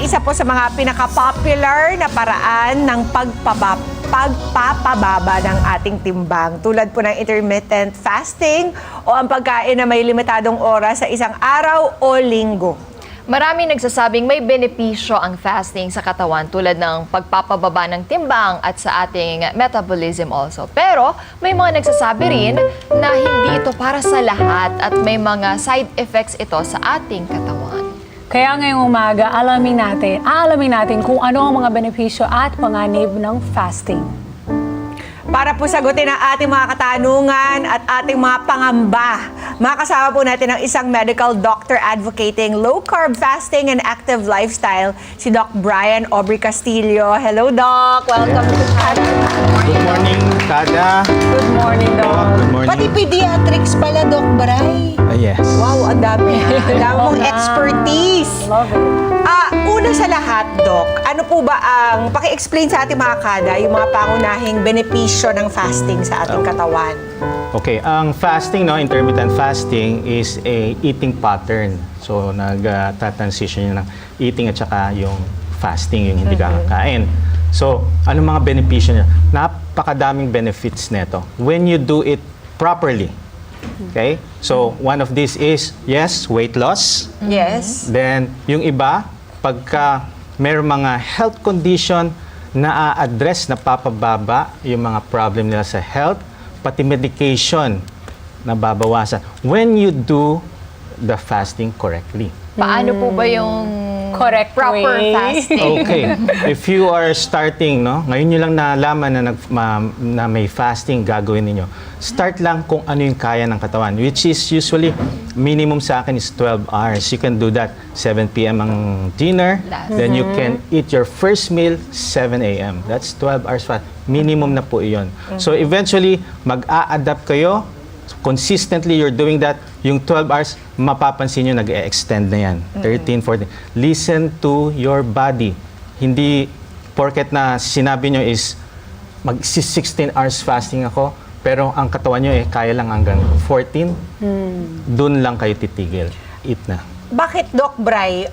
ay isa po sa mga pinaka-popular na paraan ng pagpapababa ng ating timbang. Tulad po ng intermittent fasting o ang pagkain na may limitadong oras sa isang araw o linggo. Maraming nagsasabing may benepisyo ang fasting sa katawan tulad ng pagpapababa ng timbang at sa ating metabolism also. Pero may mga nagsasabi rin na hindi ito para sa lahat at may mga side effects ito sa ating katawan. Kaya ngayong umaga, aalamin natin kung ano ang mga benepisyo at panganib ng fasting. Para po sagutin ang ating mga katanungan at ating mga pangamba, makasama po natin ang isang medical doctor advocating low-carb fasting and active lifestyle, si Doc Brian Aubrey Castillo. Hello, Doc! Welcome to Kada. Good morning, Kada. Good morning, Doc. Good morning. Pati pediatrics pala, Doc Bray. Yes. Wow, ang dami. Ang dami mong expertise. Love it. Una sa lahat, Doc, ano po ba ang, paki-explain sa ating mga kada, yung mga pangunahing benepisyo ng fasting sa ating katawan? Okay, ang fasting, no, intermittent fasting is a eating pattern. So, nag-transition yun ng eating at saka yung fasting, yung hindi kakakain. So, ano mga benepisyo niya? Napakadaming benefits nito when you do it properly. Okay? So, one of these is, yes, weight loss. Yes. Then, yung iba, pagka mayroong mga health condition na a-address na papababa yung mga problem nila sa health, pati medication na babawasan when you do the fasting correctly. Paano po ba yung Correct proper way. fasting? Okay. If you are starting, no, ngayon nyo lang nalaman na may fasting gagawin ninyo, start lang kung ano yung kaya ng katawan, which is usually, minimum sa akin is 12 hours. You can do that. 7 p.m. ang dinner, then you can eat your first meal 7 a.m. That's 12 hours fast. Minimum na po iyon. So eventually, mag-a-adapt kayo. Consistently, you're doing that. Yung 12 hours, mapapansin nyo, nag-e-extend na yan. 13, 14. Listen to your body. Hindi, porket na sinabi nyo is, mag-16 hours fasting ako, pero ang katawan nyo kaya lang hanggang 14, dun lang kayo titigil. Eat na. Bakit, Doc Bray,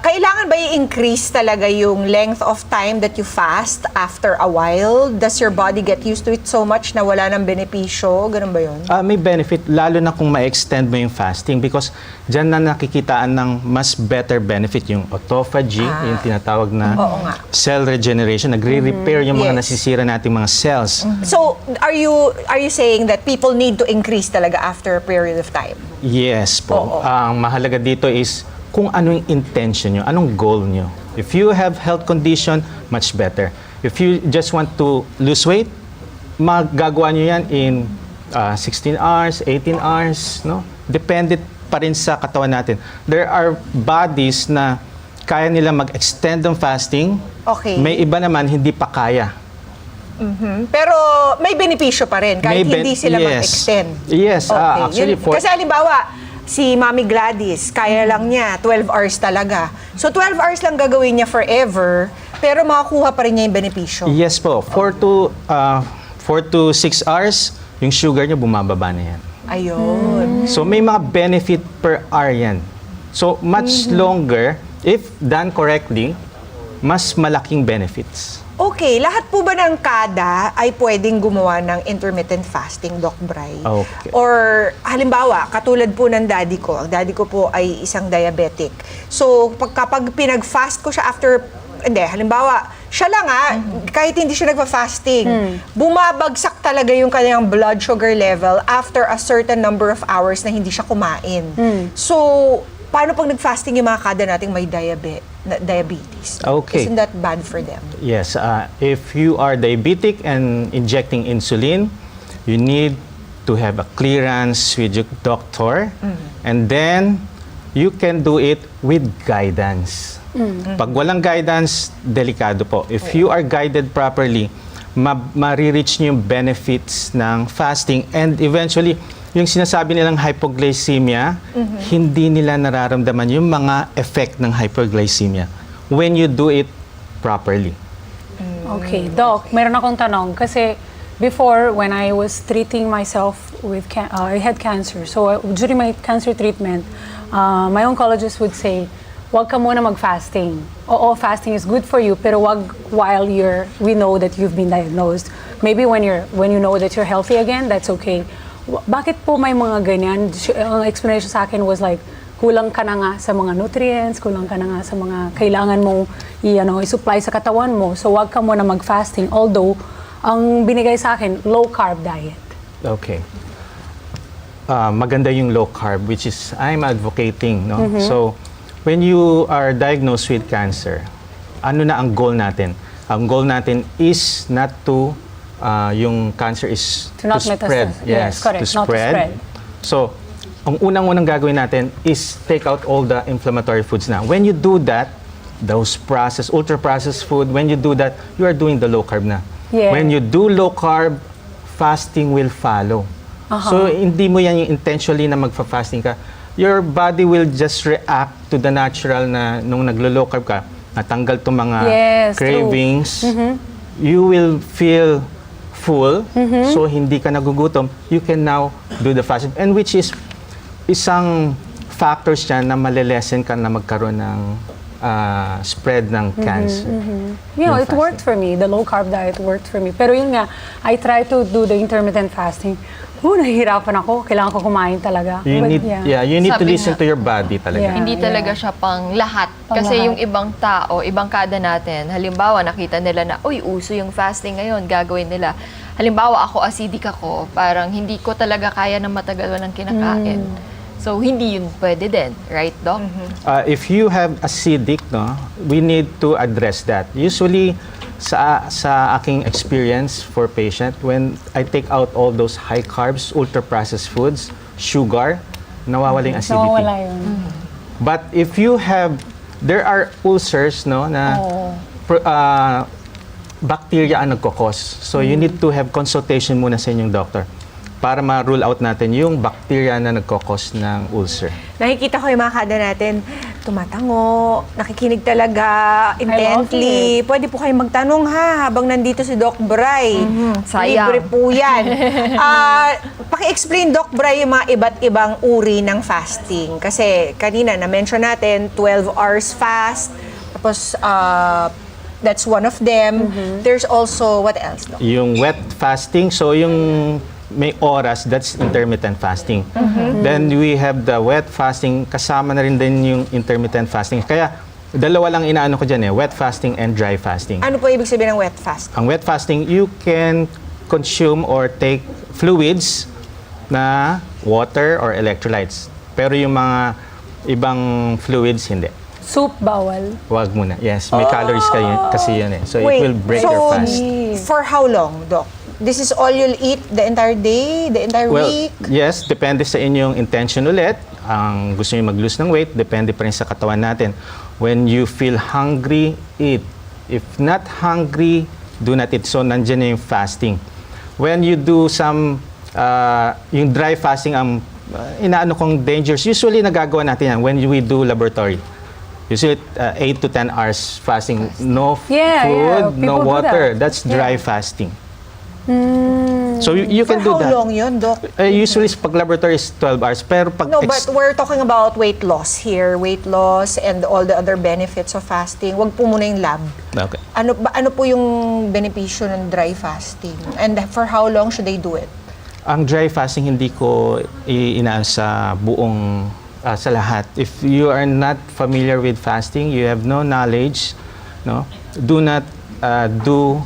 kailangan ba i-increase talaga yung length of time that you fast after a while? Does your body get used to it so much na wala ng benepisyo? Ganun ba yun? May benefit, lalo na kung ma-extend mo yung fasting because dyan na nakikitaan ng mas better benefit yung autophagy, yung tinatawag na Oo nga. cell regeneration, nagre-repair yung mga Yes. nasisira nating mga cells. So, are you saying that people need to increase talaga after a period of time? Yes po. Oo. Ang mahalaga dito is kung ano yung intention nyo, anong goal nyo. If you have health condition, much better. If you just want to lose weight, magagawa nyo yan in 16 hours, 18 hours, no? Depende pa rin sa katawan natin. There are bodies na kaya nila mag-extend ng fasting. Okay. May iba naman hindi pa kaya. Pero may benepisyo pa rin kahit May hindi sila yes. mag-extend. Yes, actually Yun. Kasi halimbawa, si Mami Gladys, kaya lang niya 12 hours talaga. So 12 hours lang gagawin niya forever, pero makakuha pa rin niya yung benepisyo. Yes po. 4 to 6 hours, yung sugar niya bumababa na yan. Ayun. So may mga benefit per hour yan. So much longer, if done correctly, mas malaking benefits. Okay, lahat po ba ng kada ay pwedeng gumawa ng intermittent fasting, Doc Bray? Okay. Or halimbawa, katulad po ng daddy ko, ang daddy ko po ay isang diabetic. So kapag pinag-fast ko siya after, halimbawa, siya lang kahit hindi siya nagpa-fasting, bumabagsak talaga yung kanyang blood sugar level after a certain number of hours na hindi siya kumain. So, paano pag nag-fasting yung mga kada nating may diabetes? Okay. Isn't that bad for them? Yes, if you are diabetic and injecting insulin, you need to have a clearance with your doctor, and then you can do it with guidance. Pag walang guidance, delikado po. If you are guided properly, ma-reach niyo yung benefits ng fasting, and eventually, yung sinasabi nilang hypoglycemia, hindi nila nararamdaman yung mga effect ng hypoglycememia when you do it properly. Okay, Doc, meron akong tanong. Kasi before, when I was treating myself with, I had cancer. So during my cancer treatment, my oncologist would say, wag ka muna mag-fasting. Oo, fasting is good for you, pero wag while we know that you've been diagnosed. Maybe when you know that you're healthy again, that's okay. Bakit po may mga ganyan? Ang explanation sa akin was like, kulang ka na nga sa mga nutrients, kulang ka na nga sa mga kailangan mong i-supply sa katawan mo. So wag ka muna mag-fasting. Although, ang binigay sa akin, low-carb diet. Okay. Maganda yung low carb, which is I'm advocating, no? So, when you are diagnosed with cancer, ano na ang goal natin? Ang goal natin is not to, yung cancer is To not spread. metastasize. Yes, correct. To Not to spread. spread. So, ang unang-unang gagawin natin is take out all the inflammatory foods na. When you do that, those processed, ultra-processed food, when you do that, you are doing the low carb na. Yeah. When you do low carb, fasting will follow. So, hindi mo yan yung intentionally na magfa-fasting ka. Your body will just react to the natural na nung naglo-low carb ka, natanggal itong mga Yes, cravings, you will feel full, so hindi ka nagugutom, you can now do the fasting. And which is isang factors dyan na malilesen ka na magkaroon ng spread ng cancer. You know, Yung it worked for me. The low-carb diet worked for me. Pero yun nga, I try to do the intermittent fasting. Nahihirapan ako. Kailangan ko kumain talaga. You But need, you need to Sabi listen nga, to your body talaga. Yeah. Hindi talaga siya pang lahat. Kasi lahat. yung ibang tao, ibang kada natin, halimbawa nakita nila na, uy, uso yung fasting ngayon, gagawin nila. Halimbawa ako, acidic ako, parang hindi ko talaga kaya na matagal walang kinakain. So, hindi yun pwede din. Right, Doc? If you have acidic, no, we need to address that. Usually, sa aking experience for patient, when I take out all those high carbs, ultra-processed foods, sugar, nawawala yung acidity. Nawawala yun. But if you have, there are ulcers, no, na bacteria ang nagkakos. So you need to have consultation muna sa inyong doctor para ma-rule out natin yung bacteria na nagkakos ng ulcer. Nakikita ko yung mga kada natin, tumatango, nakikinig talaga intently. Pwede po kayong magtanong ha, habang nandito si Doc Bray. sayang. Libre po yan. Paki-explain, Doc Bray, yung mga iba't ibang uri ng fasting. Kasi kanina, na-mention natin, 12 hours fast. Tapos, that's one of them. There's also, what else, Doc? Yung wet fasting, so yung may oras, that's intermittent fasting. Then we have the wet fasting, kasama na rin din yung intermittent fasting. Kaya dalawa lang inaano ko dyan wet fasting and dry fasting. Ano po ibig sabihin ng wet fast? Ang wet fasting, you can consume or take fluids na water or electrolytes. Pero yung mga ibang fluids, hindi. Soup, bawal. Huwag muna. Yes, may calories kasi yun So Wait, it will break so your fast. for how long, Doc? This is all you'll eat the entire day, the entire Well, week? yes, depende sa inyong intention ulit. Ang gusto niyo mag-lose ng weight, depende pa rin sa katawan natin. When you feel hungry, eat. If not hungry, do not eat. So, nandiyan na yung fasting. When you do some, yung dry fasting, ang inaano kong dangers, usually nagagawa natin yan when we do laboratory. Usually 8 to 10 hours fasting. No Yeah, food, no people do water. that. That's dry fasting. So you For can do how that. long yun, Doc? Usually pag laboratory is 12 hours. Pero pag No, but we're talking about weight loss here. Weight loss and all the other benefits of fasting. Wag po muna yung lab. Okay. Ano po yung benepisyo ng dry fasting? And for how long should they do it? Ang dry fasting hindi ko inaan sa buong sa lahat. If you are not familiar with fasting, you have no knowledge, no? Do not do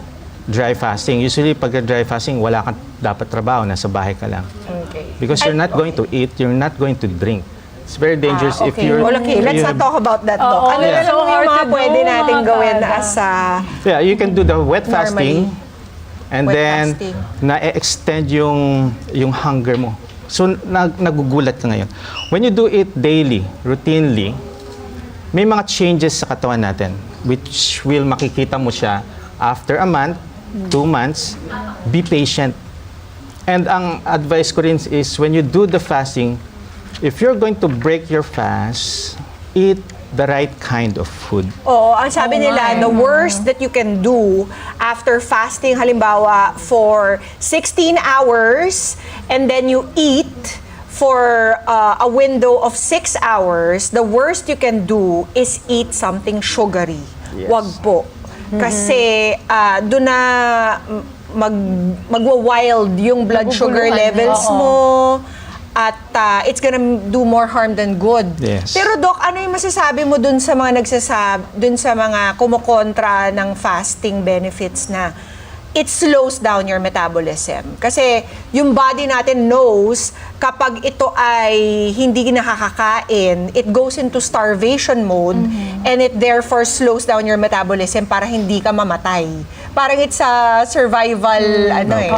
dry fasting. Usually pag dry fasting, wala kang dapat trabaho, nasa bahay ka lang. Okay. Because you're not going to eat, you're not going to drink. It's very dangerous if Okay. you're Well, okay, let's you not have- talk about that, Doc. Oo, Ano na yeah. lang So yung hard mga to do, pwede natin mga gawin kada. as Yeah, you can do the wet fasting and Wet then fasting. na-extend yung hunger mo. So nagugulat ka ngayon. When you do it daily, routinely, may mga changes sa katawan natin which will makikita mo siya after a month, 2 months. Be patient. And ang advice ko rin is when you do the fasting, if you're going to break your fast, eat the right kind of food. Oo, ang sabi nila, the worst that you can do after fasting, halimbawa, for 16 hours, and then you eat for a window of 6 hours, the worst you can do is eat something sugary. Yes. Wag po. Kasi doon na magwa-wild yung blood sugar Naguguluhan. levels Oo. mo at it's gonna do more harm than good. Yes. Pero Doc, ano yung masasabi mo dun sa mga dun sa mga kumukontra ng fasting benefits na it slows down your metabolism? Kasi yung body natin knows kapag ito ay hindi nakakakain, it goes into starvation mode and it therefore slows down your metabolism para hindi ka mamatay. Parang it's a survival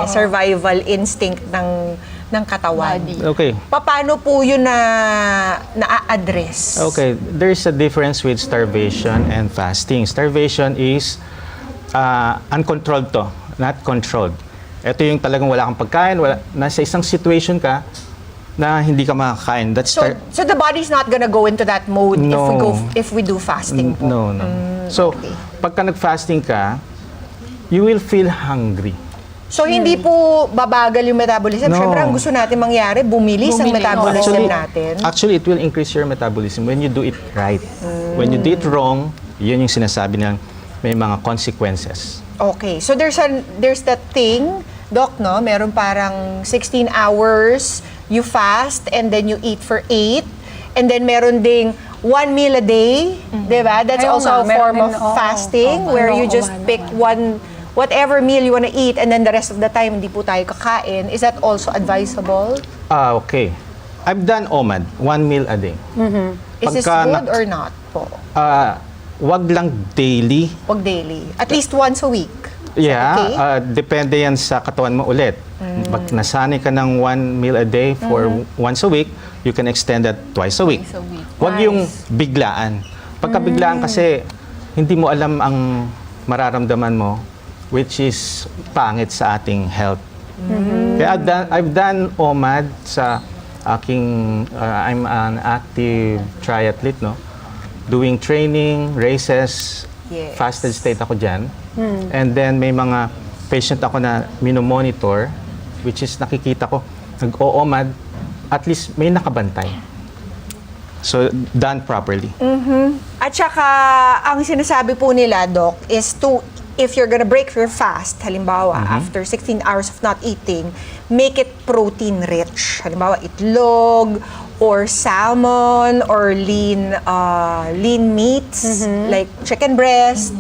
survival instinct ng katawan. Body. Okay. Paano po yun na-address? Okay, there's a difference with starvation and fasting. Starvation is uncontrolled to, not controlled. Ito yung talagang wala kang pagkain, nasa isang situation ka na hindi ka makakain. That's So the body's not gonna go into that mode if we do fasting po? No. So, okay. pagka nag-fasting ka, you will feel hungry. So hindi po babagal yung metabolism? No. Siyempre, ang gusto natin mangyari, bumilis ang metabolism natin. Actually, it will increase your metabolism when you do it right. When you do it wrong, yun yung sinasabi nilang may mga consequences. Okay. So there's that thing, Doc, no? Meron parang 16 hours, you fast, and then you eat for 8. And then meron ding 1 meal a day, di ba? That's Ayaw also a nga, form meron of din, oo. fasting Oo, where you oo, just oo, pick whatever meal you want to eat and then the rest of the time hindi po tayo kakain. Is that also advisable? Okay. I've done OMAD, 1 meal a day. Is this Pagka good or not po? Wag lang daily. Wag daily. At least once a week. Yeah, okay? Depende yan sa katawan mo ulit. Pag nasanay ka ng 1 meal a day for once a week, you can extend that twice a week. Twice a week. Wag yung biglaan. Pagka biglaan kasi, hindi mo alam ang mararamdaman mo, which is pangit sa ating health. Kaya I've done OMAD sa aking, I'm an active triathlete, no? Doing training, races, Yes. fasted state ako dyan. And then may mga patient ako na minomonitor, which is nakikita ko, nag-OMAD, at least may nakabantay. So, done properly. At saka, ang sinasabi po nila, Doc, is if you're gonna break your fast, halimbawa, after 16 hours of not eating, make it protein rich. Halimbawa, itlog, or salmon, or lean meats, like chicken breast,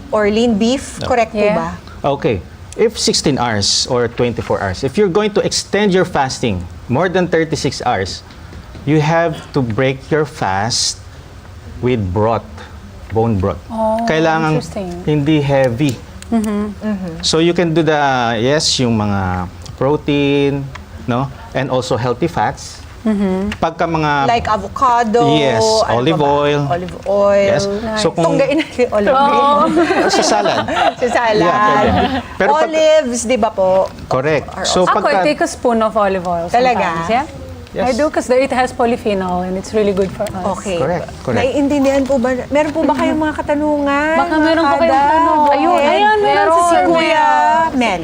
or lean beef. Correct po Yeah. ba? Okay. If 16 hours or 24 hours, if you're going to extend your fasting more than 36 hours, you have to break your fast with broth, bone broth. Oh, Kailangan interesting. hindi heavy. So you can do yung mga protein, no? And also healthy fats. Pagka mga Like avocado. Yes, ano olive pa ba? oil. Olive oil. Yes. So kung Tunggain natin olive oil. sa salad. Sa salad. Yeah, pwede. Pero pag- Olives, di ba po? Correct. Or So Ako, I pagka take a spoon of olive oil Talaga? sometimes, yeah? Yes. I do because it has polyphenol and it's really good for us. Okay. Correct. Naiintindihan po ba? Meron po ba kayong mga katanungan? Baka meron po Mga kayong kada? tanong. Go Ayun, ahead. ayan, meron si Si Sir Kuya Mel.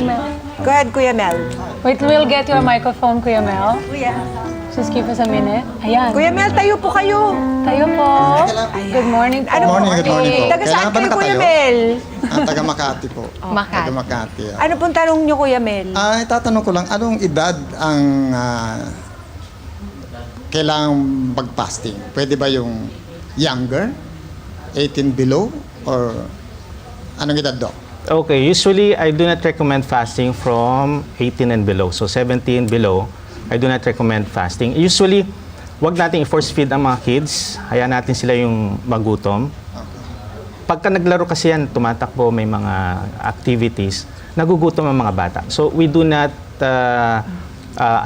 Go ahead, Kuya Mel. Wait, we'll get your microphone, Kuya Mel. Just give us a minute. Ayan. Kuya Mel, tayo po kayo. Tayo po. Good morning po. Ano Good morning po. Taga saan Kailangan ba kayo, Kuya nakatayo? Mel? Taga Makati po. Makati. Taga Makati. Ano pong tanong niyo, Kuya Mel? Itatanong ko lang, anong edad ang kailangang mag-fasting? Pwede ba yung younger? 18 below? Or anong edad, Doc? Okay, usually I do not recommend fasting from 18 and below. So 17 below, I do not recommend fasting. Usually, wag natin i-force feed ang mga kids. Hayaan natin sila yung magutom. Pagka naglaro kasi yan, tumatakbo, may mga activities, nagugutom ang mga bata. So we do not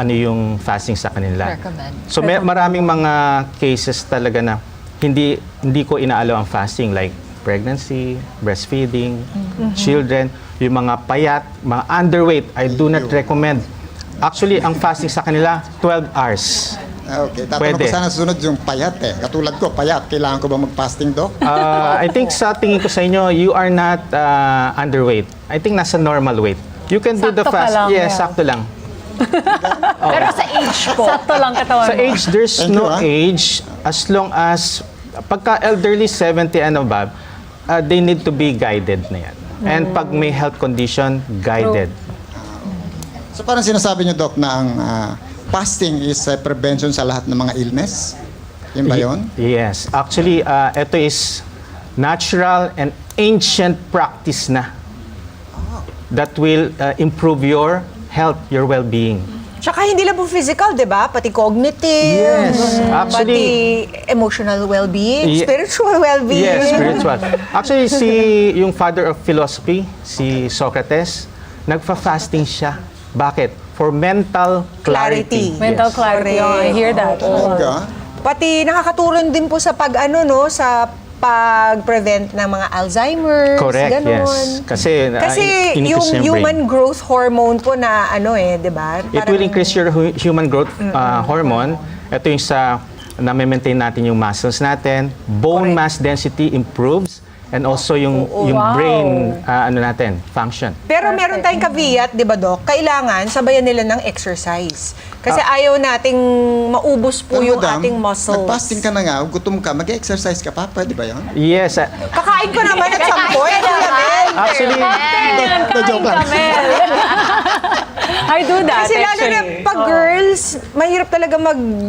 yung fasting sa kanila. Recommend. So maraming mga cases talaga na hindi ko inaalaw ang fasting, like pregnancy, breastfeeding, children, yung mga payat, mga underweight, I do not recommend. Actually, ang fasting sa kanila, 12 hours. Okay, tatanong Pwede. ko sana sunod yung payat Katulad ko, payat. Kailangan ko ba mag-fasting, Doc? I think sa tingin ko sa inyo, you are not underweight. I think nasa normal weight. You can do the Sakto ka fast. lang, Yes, yeah. sakto lang. Pero sa age po. Sakto lang katawan Sa mo. age, there's Thank no you, age as long as pagka elderly 70 and above, they need to be guided na yan. And pag may health condition, guided. So parang sinasabi niyo, Doc, na ang fasting is a prevention sa lahat ng mga illness? Yun ba yun? Yes. Actually, ito is natural and ancient practice na that will improve your health, your well-being. Tsaka hindi lang po physical, di ba? Pati cognitive, Yes. Actually, pati emotional well-being, Ye- spiritual well-being. Yes, spiritual. Actually, yung father of philosophy, si Socrates, nagfa-fasting siya. Bakit? For mental clarity. Mental Yes. clarity. Oh, I hear that. Talaga? Pati nakakatulong din po sa sa pag-prevent ng mga Alzheimer's, Correct, ganon. yes. Kasi, yung increase yung human brain. growth hormone po na di ba? It will increase your human growth hormone. Ito yung sa na-maintain natin yung muscles natin. Bone Correct. mass density improves. And also yung Wow. brain natin, function. Pero meron tayong caveat, di ba, Doc? Kailangan sabayan nila ng exercise. Kasi ayaw nating maubos po Pero yung madam, ating muscles. nag-fasting ka na nga, gutom ka, mag-exercise ka pa, pwede ba yun? Yes. Kakain ko naman at some point, Kuya Mel. Actually, Na-joke lang. I do that, Kasi lalo na actually. pag girls, mahirap talaga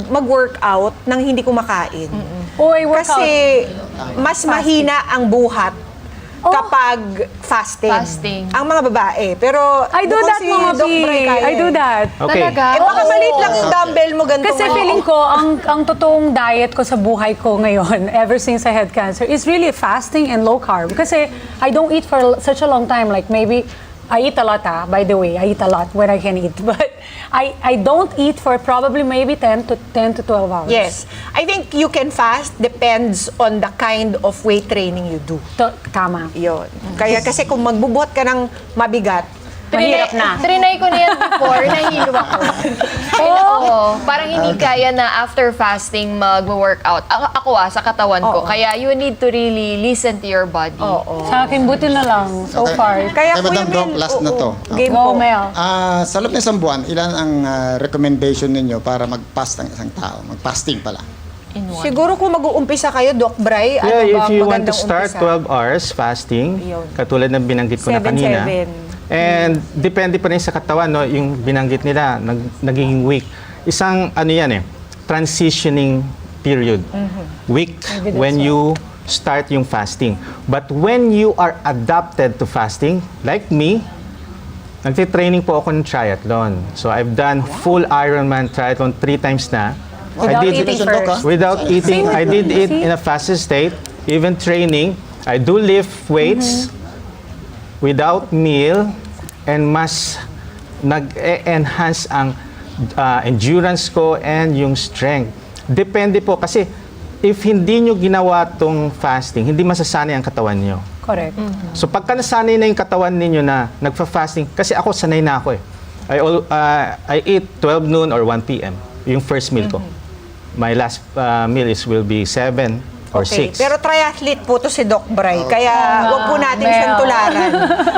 mag-workout nang hindi kumakain. Oh, I work Kasi mas mahina ang buhat Oh. kapag fasting. Fasting. Ang mga babae. Pero I do mukhang that, si mga Doc B. Bray kaya I do eh. that. okay. Talaga? Eh baka maliit lang yung dumbbell mo ganito. Kasi feeling ko, ang totoong diet ko sa buhay ko ngayon, ever since I had cancer, is really fasting and low carb. Kasi I don't eat for such a long time. Like maybe, I eat a lot, by the way. I eat a lot when I can eat. But I don't eat for probably maybe 10 to 12 hours. Yes. I think you can fast depends on the kind of weight training you do. Tama. Yun. Kaya kasi kung magbubuhat ka ng mabigat, Mahirap na. Trinay ko na yan before, nahilo ako. Oo, parang hindi kaya na after fasting mag-workout. Ako sa katawan ko. Oo. Kaya you need to really listen to your body. Sa akin, buti na lang so Okay. far. Kaya Madam Kuya Doc, Mel, last na to. Game Go, po. Mel. Sa loob ng isang buwan, ilan ang recommendation ninyo para mag-fast ng isang tao? Mag-fasting pala. In one. Siguro kung mag-uumpisa kayo, Doc Bray, Yeah, ano ba if ang you want to magandang start umpisa? 12 hours fasting, Yun. katulad ng binanggit ko na kanina. 7-7. And depende pa rin sa katawan, no, yung binanggit nila, nagiging weak. Isang ano yan transitioning period. Weak when you start yung fasting. But when you are adapted to fasting, like me, nagtitraining po ako ng triathlon. So I've done full Ironman triathlon 3 times na. Without eating Congratulations, Doc, first. Without eating, Same I with did me. it See? in a fasted state. Even training, I do lift weights without meal and mas nag-enhance ang endurance ko and yung strength. Depende po kasi if hindi nyo ginawa tong fasting, hindi masasanay ang katawan nyo. Correct. So pagka nasanay na yung katawan ninyo na nagfa-fasting, kasi ako sanay na ako I eat 12 noon or 1 p.m. yung first meal ko. My last meal will be 7 or Okay, 6. pero triathlete po to si Doc Bray. Kaya wag po natin Mel. siyang tularan.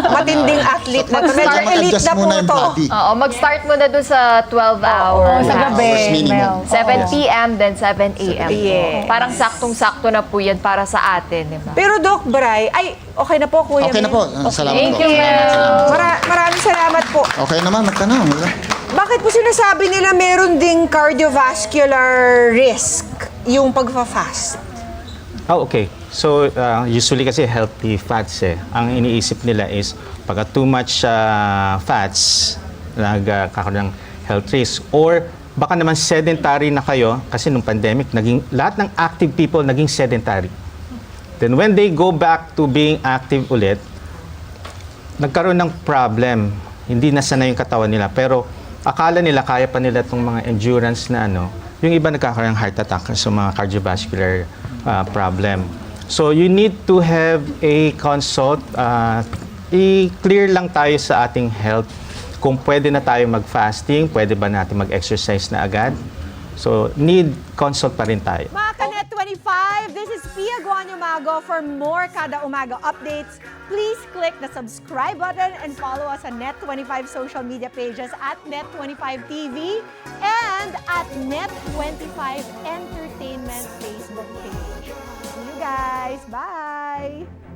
Matinding athlete na to. Medyo Mag-adjust elite na po muna yung to. body. Oo, mag-start mo na dun sa 12 hours. Sa gabi, Hours minimum. Mel. 7 p.m. then 7 a.m. Yes. Parang saktong-sakto na po yan para sa atin, di ba? Pero Doc Bray, ay, okay na po, Kuya Okay na Mel. po. Salamat Thank po. you, Mel. Maraming salamat po. Okay naman, magtanong. Bakit po sinasabi nila meron ding cardiovascular risk yung pagfa-fast? Oh, okay. So, usually kasi healthy fats Ang iniisip nila is pagka too much fats, nagkakaroon ng health risk. Or baka naman sedentary na kayo kasi nung pandemic, lahat ng active people naging sedentary. Then when they go back to being active ulit, nagkaroon ng problem. Hindi na sanay yung katawan nila. Pero akala nila kaya pa nila itong mga endurance na yung iba nagkakaroon ng heart attack so mga cardiovascular problem. So you need to have a consult. I-clear lang tayo sa ating health kung pwede na tayo mag-fasting, pwede ba natin mag-exercise na agad. So need consult pa rin tayo. Mga Kanet Net25. This is Pia Guanyamago. For more Kada Umaga updates, please click the subscribe button and follow us on Net25 social media pages at Net25TV and at Net25 Entertainment Facebook page. See you guys. Bye!